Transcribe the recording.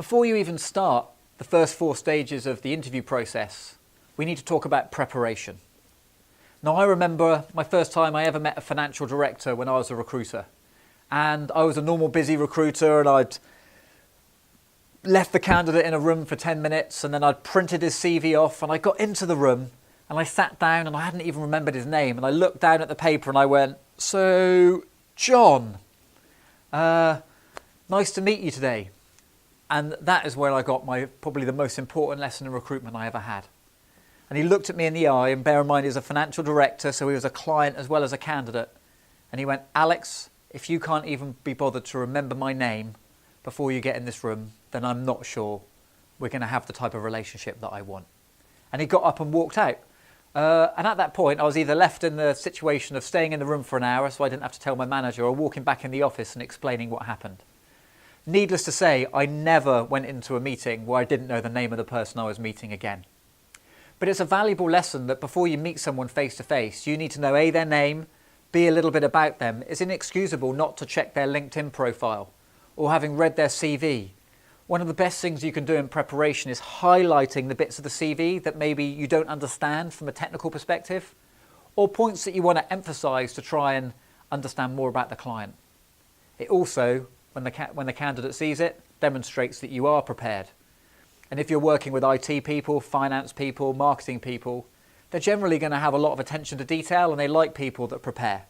Before you even start the first 4 stages of the interview process, we need to talk about preparation. Now, I remember my first time I ever met a financial director when I was a recruiter. And I was a normal busy recruiter, and I'd left the candidate in a room for 10 minutes, and then I'd printed his CV off, and I got into the room and I sat down and I hadn't even remembered his name, and I looked down at the paper and I went, "So, John, nice to meet you today." And that is where I got probably the most important lesson in recruitment I ever had. And he looked at me in the eye, and bear in mind he was a financial director, so he was a client as well as a candidate. And he went, "Alex, if you can't even be bothered to remember my name before you get in this room, then I'm not sure we're going to have the type of relationship that I want." And he got up and walked out. And at that point, I was either left in the situation of staying in the room for an hour so I didn't have to tell my manager, or walking back in the office and explaining what happened. Needless to say, I never went into a meeting where I didn't know the name of the person I was meeting again. But it's a valuable lesson that before you meet someone face to face, you need to know A, their name, B, a little bit about them. It's inexcusable not to check their LinkedIn profile or having read their CV. One of the best things you can do in preparation is highlighting the bits of the CV that maybe you don't understand from a technical perspective, or points that you want to emphasize to try and understand more about the client. It also, when the candidate sees it, demonstrates that you are prepared. And if you're working with IT people, finance people, marketing people, they're generally going to have a lot of attention to detail, and they like people that prepare.